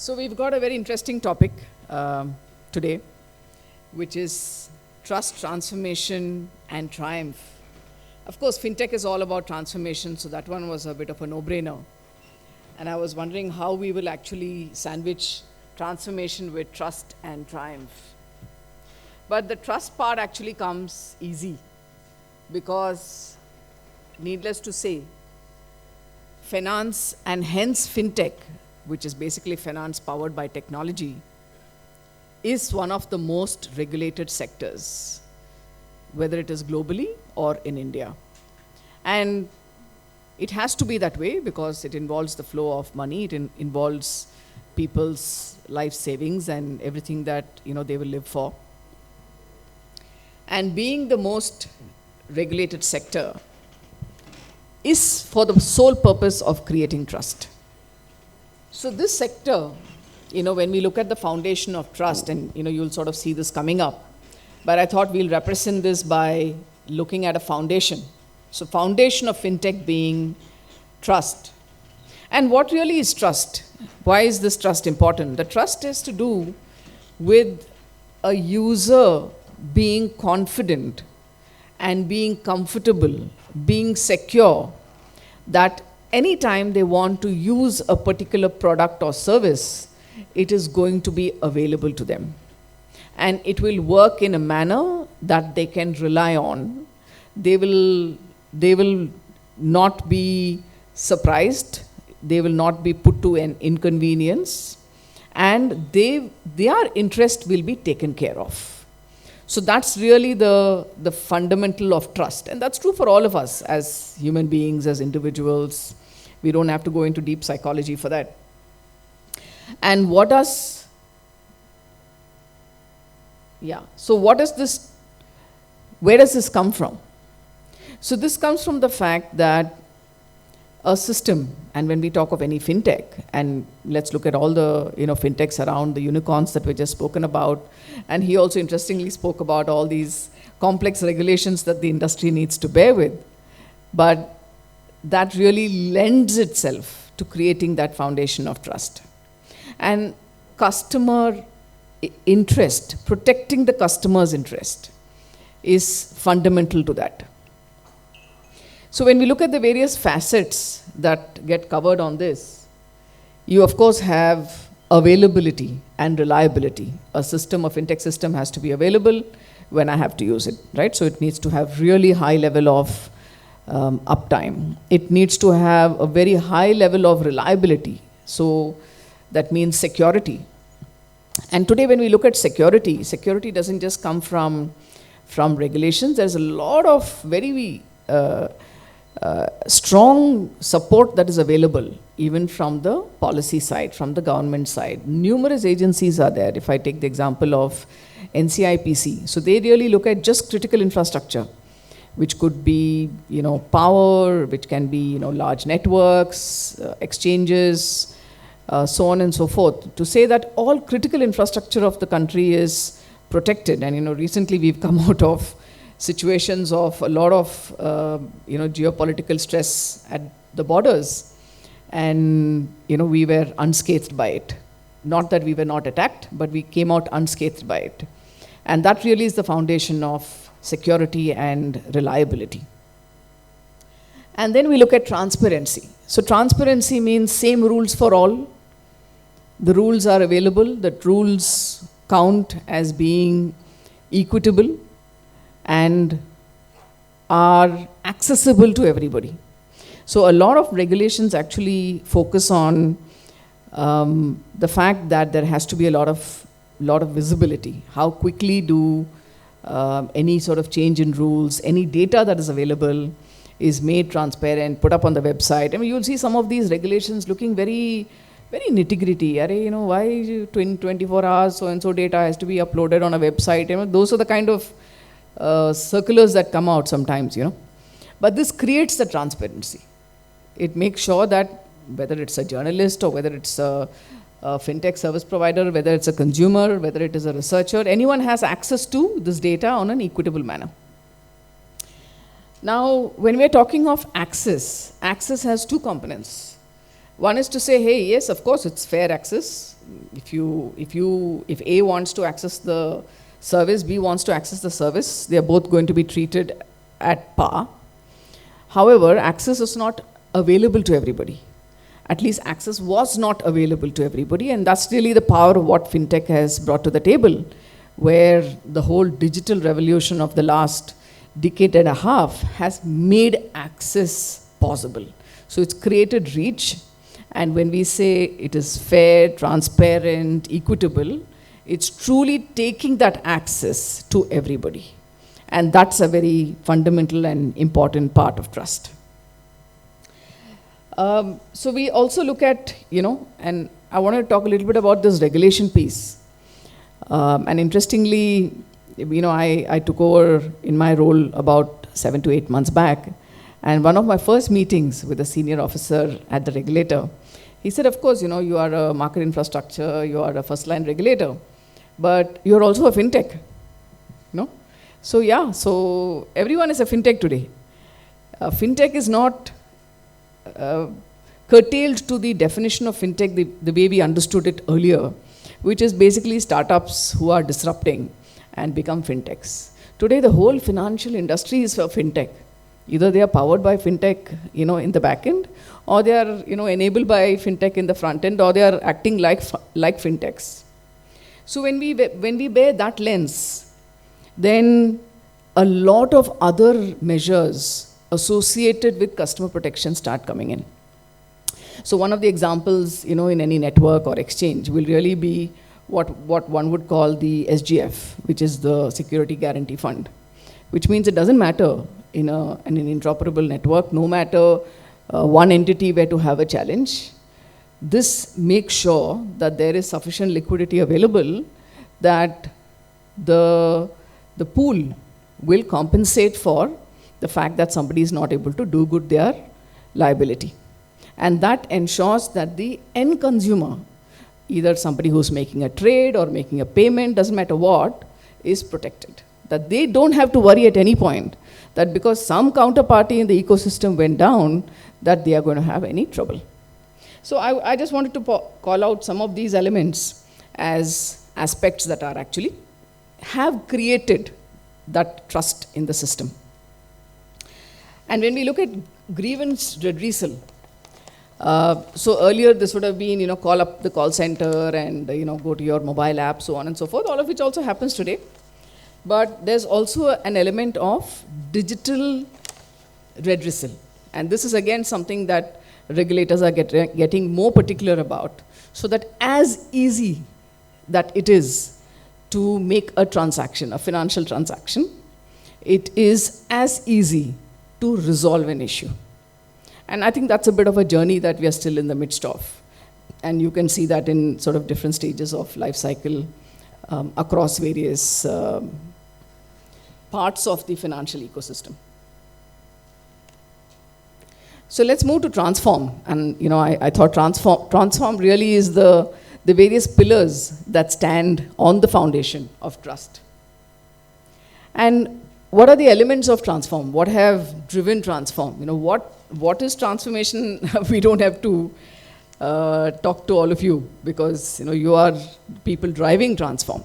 So we've got a very interesting topic today, which is trust, transformation, and triumph. Of course, Fintech is all about transformation, so that one was a bit of a no-brainer. And I was wondering how we will actually sandwich transformation with trust and triumph. But the trust part actually comes easy because, needless to say, finance and hence Fintech, which is basically finance powered by technology, is one of the most regulated sectors, whether it is globally or in India. And it has to be that way because it involves the flow of money, it involves people's life savings and everything that they will live for. And being the most regulated sector is for the sole purpose of creating trust. So this sector, when we look at the foundation of trust, and you'll sort of see this coming up, but I thought we'll represent this by looking at a foundation. So foundation of Fintech being trust. And what really is trust? Why is this trust important? The trust is to do with a user being confident and being comfortable, being secure, that anytime they want to use a particular product or service, it is going to be available to them. And it will work in a manner that they can rely on. They will not be surprised. They will not be put to an inconvenience. And their interest will be taken care of. So that's really the fundamental of trust. And that's true for all of us as human beings, as individuals. We don't have to go into deep psychology for that. And where does this come from? So this comes from the fact that a system, and when we talk of any fintech, and let's look at all the fintechs around, the unicorns that we just spoken about, and he also interestingly spoke about all these complex regulations that the industry needs to bear with. But that really lends itself to creating that foundation of trust. And customer interest, protecting the customer's interest, is fundamental to that. So when we look at the various facets that get covered on this, you of course have availability and reliability. A fintech system has to be available when I have to use it, right? So it needs to have really high level of uptime. It needs to have a very high level of reliability. So that means security. And today when we look at security doesn't just come from regulations. There's a lot of very strong support that is available even from the policy side, from the government side. Numerous agencies are there. If I take the example of NCIPC, so they really look at just critical infrastructure, which could be power, which can be large networks, exchanges, so on and so forth, to say that all critical infrastructure of the country is protected. And recently we've come out of situations of a lot of geopolitical stress at the borders, and we were unscathed by it. Not that we were not attacked, but we came out unscathed by it. And that really is the foundation of security and reliability. And then we look at transparency. So transparency means same rules for all. The rules are available. The rules count as being equitable and are accessible to everybody. So a lot of regulations actually focus on the fact that there has to be a lot of visibility. How quickly do any sort of change in rules, any data that is available is made transparent, put up on the website. I mean, you'll see some of these regulations looking very, very nitty-gritty. Why in 24 hours so-and-so data has to be uploaded on a website? Those are the kind of circulars that come out sometimes, But this creates the transparency. It makes sure that whether it's a journalist or whether it's a fintech service provider, whether it's a consumer, whether it is a researcher, anyone has access to this data on an equitable manner. Now, when we're talking of access has two components. One is to say, hey, yes, of course, it's fair access. if A wants to access the service, B wants to access the service, they are both going to be treated at par. However, access is not available to everybody. At least access was not available to everybody, and that's really the power of what fintech has brought to the table, where the whole digital revolution of the last decade and a half has made access possible. So it's created reach, and when we say it is fair, transparent, equitable, it's truly taking that access to everybody. And that's a very fundamental and important part of trust. So we also look at, and I want to talk a little bit about this regulation piece. And interestingly, I took over in my role about 7 to 8 months back. And one of my first meetings with a senior officer at the regulator, he said, of course, you are a market infrastructure, you are a first-line regulator, but you're also a fintech. So yeah, so everyone is a fintech today. Fintech is not curtailed to the definition of fintech the way we understood it earlier, which is basically startups who are disrupting and become fintechs. Today, the whole financial industry is a fintech. Either they are powered by fintech, in the back end, or they are, enabled by fintech in the front end, or they are acting like fintechs. So when we bear that lens, then a lot of other measures associated with customer protection start coming in. So one of the examples, in any network or exchange will really be what one would call the SGF, which is the Security Guarantee Fund, which means it doesn't matter in an interoperable network, no matter one entity were to have a challenge. This makes sure that there is sufficient liquidity available that the pool will compensate for the fact that somebody is not able to do good their liability. And that ensures that the end consumer, either somebody who's making a trade or making a payment, doesn't matter what, is protected. That they don't have to worry at any point that because some counterparty in the ecosystem went down, that they are going to have any trouble. So I just wanted to call out some of these elements as aspects that are actually have created that trust in the system. And when we look at grievance redressal, so earlier this would have been, call up the call center and, go to your mobile app, so on and so forth, all of which also happens today. But there's also an element of digital redressal. And this is again something that regulators are getting more particular about, so that as easy that it is to make a transaction, a financial transaction, it is as easy to resolve an issue. And I think that's a bit of a journey that we are still in the midst of. And you can see that in sort of different stages of life cycle across various parts of the financial ecosystem. So let's move to transform. And I thought transform really is the various pillars that stand on the foundation of trust. And what are the elements of transform? What have driven transform? What is transformation? We don't have to talk to all of you because you are people driving transform.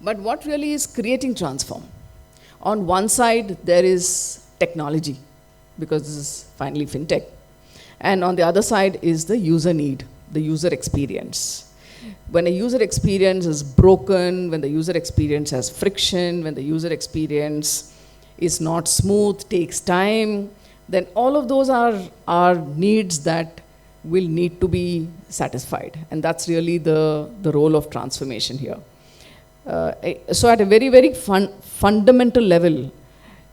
But what really is creating transform? On one side, there is technology, because this is finally fintech. And on the other side is the user need, the user experience. When a user experience is broken, when the user experience has friction, when the user experience is not smooth, takes time, then all of those are needs that will need to be satisfied. And that's really the role of transformation here. So at a very, very fundamental level,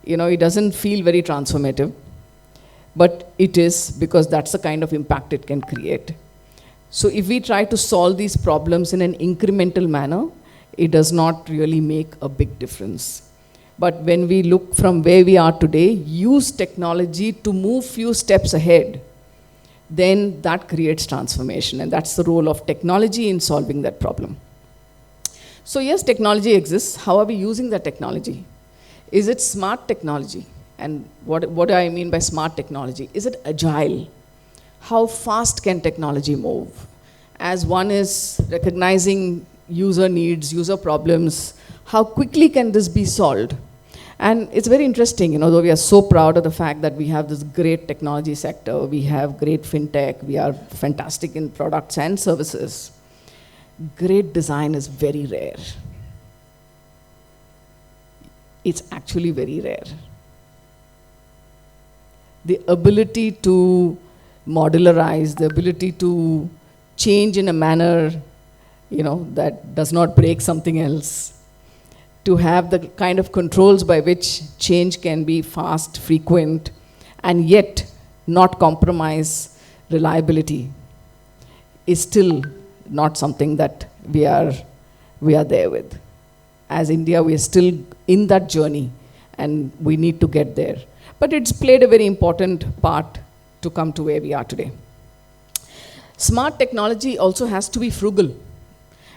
it doesn't feel very transformative, but it is, because that's the kind of impact it can create. So if we try to solve these problems in an incremental manner, it does not really make a big difference. But when we look from where we are today, use technology to move few steps ahead, then that creates transformation. And that's the role of technology in solving that problem. So yes, technology exists. How are we using that technology? Is it smart technology? And what do I mean by smart technology? Is it agile? How fast can technology move? as one is recognizing user needs, user problems, how quickly can this be solved? And it's very interesting, though we are so proud of the fact that we have this great technology sector, we have great fintech, we are fantastic in products and services. Great design is very rare. It's actually very rare. The ability to modularize, the ability to change in a manner, that does not break something else, to have the kind of controls by which change can be fast, frequent, and yet not compromise reliability is still not something that we are there with. As India, we are still in that journey, and we need to get there. But it's played a very important part to come to where we are today. Smart technology also has to be frugal.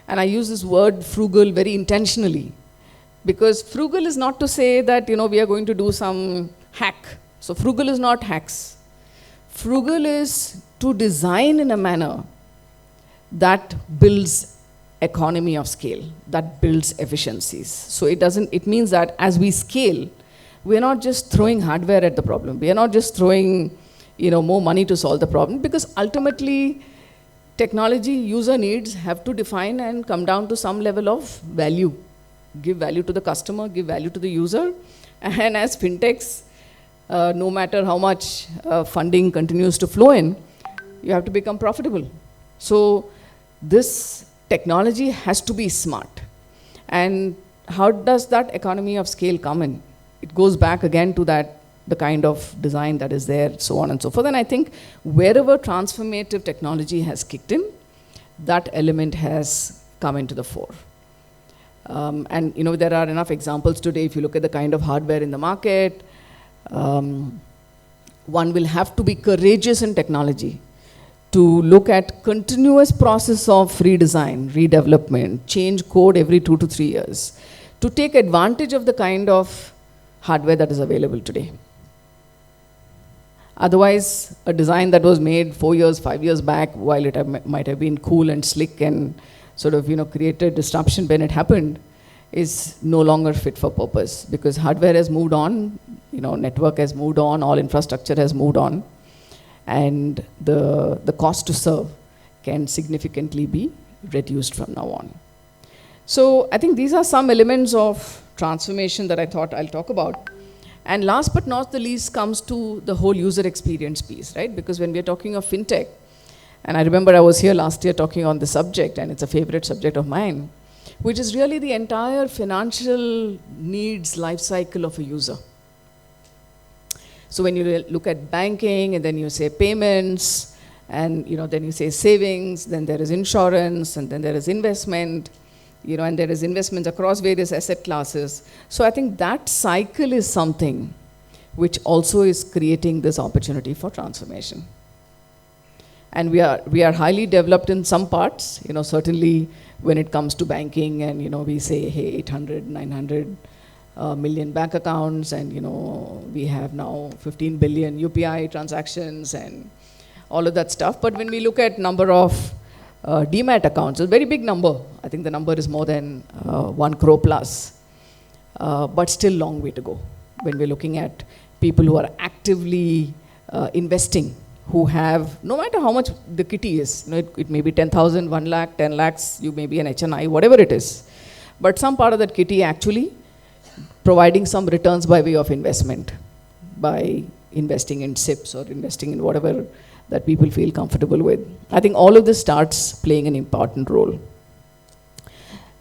And I use this word frugal very intentionally, because frugal is not to say that, we are going to do some hack. So frugal is not hacks. Frugal is to design in a manner that builds economy of scale, that builds efficiencies. So it means that as we scale, we're not just throwing hardware at the problem. We are not just throwing, more money to solve the problem, because ultimately, technology user needs have to define and come down to some level of value. Give value to the customer, give value to the user. And as fintechs, no matter how much funding continues to flow in, you have to become profitable. So this technology has to be smart. And how does that economy of scale come in? It goes back again to the kind of design that is there, so on and so forth. And I think wherever transformative technology has kicked in, that element has come into the fore. And there are enough examples today. If you look at the kind of hardware in the market, one will have to be courageous in technology to look at continuous process of redesign, redevelopment, change code every 2 to 3 years, to take advantage of the kind of hardware that is available today. Otherwise, a design that was made 4 years, 5 years back, while it might have been cool and slick and sort of, created disruption when it happened, is no longer fit for purpose, because hardware has moved on, network has moved on, all infrastructure has moved on, and the cost to serve can significantly be reduced from now on. So I think these are some elements of transformation that I thought I'll talk about. And last but not the least comes to the whole user experience piece, right? Because when we're talking of fintech, and I remember I was here last year talking on the subject, and it's a favorite subject of mine, which is really the entire financial needs life cycle of a user. So when you look at banking, and then you say payments, and then you say savings, then there is insurance, and then there is investment, and there is investments across various asset classes. So I think that cycle is something which also is creating this opportunity for transformation. And we are highly developed in some parts, certainly when it comes to banking, and we say, hey, 800, 900 million bank accounts, and we have now 15 billion UPI transactions and all of that stuff. But when we look at number of Demat accounts, a very big number. I think the number is more than 1 crore plus, but still long way to go. When we're looking at people who are actively investing, who have, no matter how much the kitty is, it may be 10,000, 1 lakh, 10 lakhs, you may be an HNI, whatever it is. But some part of that kitty actually providing some returns by way of investment, by investing in SIPs or investing in whatever that people feel comfortable with. I think all of this starts playing an important role.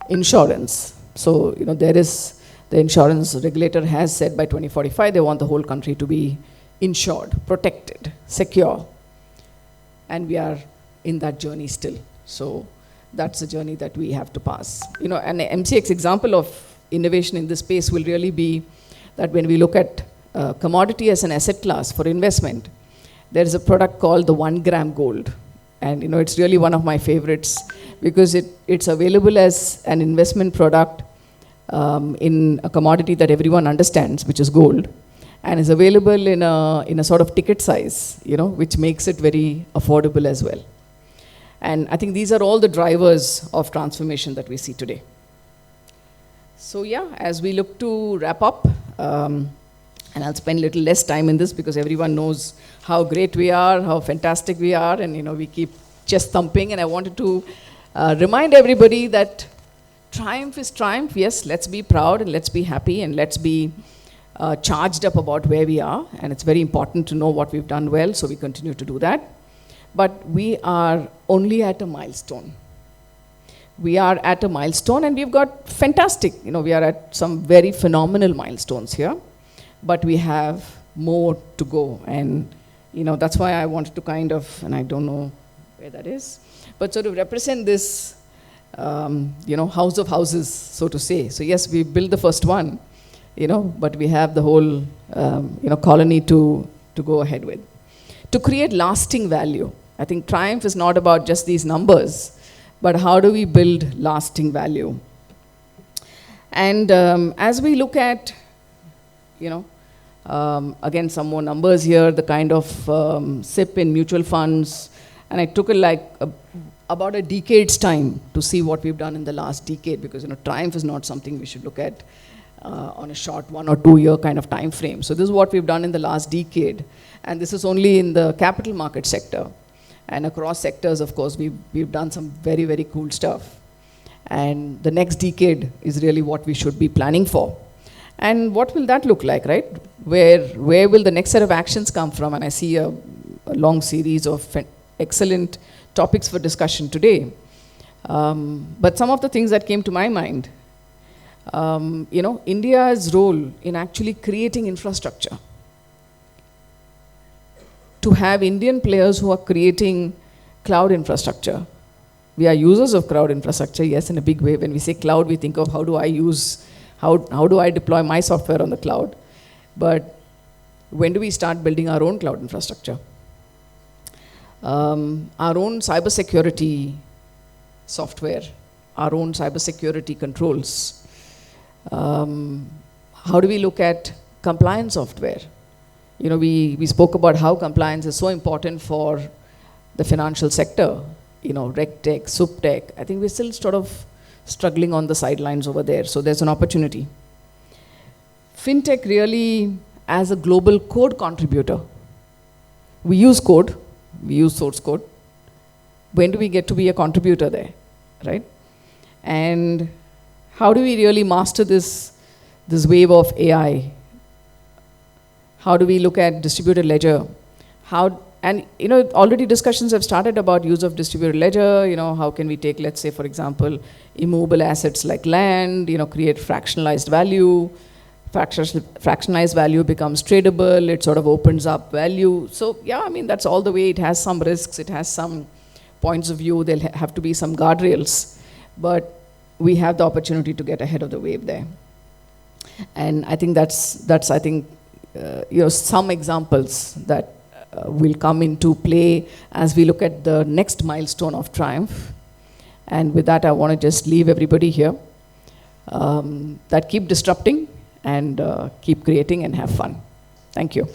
Insurance. So, there is, the insurance regulator has said by 2045, they want the whole country to be insured, protected, secure. And we are in that journey still. So that's a journey that we have to pass. An MCX example of innovation in this space will really be that when we look at commodity as an asset class for investment, there is a product called the 1 gram gold. And it's really one of my favorites, because it's available as an investment product in a commodity that everyone understands, which is gold, and is available in a sort of ticket size, which makes it very affordable as well. And I think these are all the drivers of transformation that we see today. So yeah, as we look to wrap up, and I'll spend a little less time in this because everyone knows how great we are, how fantastic we are, and we keep chest thumping. And I wanted to remind everybody that triumph is triumph. Yes, let's be proud and let's be happy and let's be charged up about where we are. And it's very important to know what we've done well, so we continue to do that. But we are only at a milestone. We are at a milestone, and we've got fantastic, we are at some very phenomenal milestones here, but we have more to go. And, that's why I wanted to kind of, and I don't know where that is, but sort of represent this, house of houses, so to say. So yes, we built the first one, but we have the whole, colony to go ahead with. To create lasting value. I think triumph is not about just these numbers, but how do we build lasting value? And as we look at, again, some more numbers here, the kind of SIP in mutual funds, and I took about a decade's time to see what we've done in the last decade, because triumph is not something we should look at on a short 1 or 2 year kind of time frame. So this is what we've done in the last decade, and this is only in the capital market sector. And across sectors, of course, we've done some very, very cool stuff. And the next decade is really what we should be planning for. And what will that look like, right? Where will the next set of actions come from? And I see a long series of excellent topics for discussion today. But some of the things that came to my mind, India's role in actually creating infrastructure. To have Indian players who are creating cloud infrastructure. We are users of cloud infrastructure, yes, in a big way. When we say cloud, we think of how do I deploy my software on the cloud? But when do we start building our own cloud infrastructure? Our own cybersecurity software, our own cybersecurity controls. How do we look at compliance software? We spoke about how compliance is so important for the financial sector, RegTech, SupTech. I think we're still sort of struggling on the sidelines over there, so there's an opportunity. Fintech really, as a global code contributor, we use code, we use source code. When do we get to be a contributor there, right? And how do we really master this wave of AI? How do we look at distributed ledger? Already discussions have started about use of distributed ledger. How can we take, let's say, for example, immobile assets like land, create fractionalized value. Fractionalized value becomes tradable. It sort of opens up value. So yeah, that's all the way. It has some risks. It has some points of view. There'll have to be some guardrails. But we have the opportunity to get ahead of the wave there. And I think that's some examples that will come into play as we look at the next milestone of triumph. And with that, I want to just leave everybody here. That keep disrupting and keep creating and have fun. Thank you.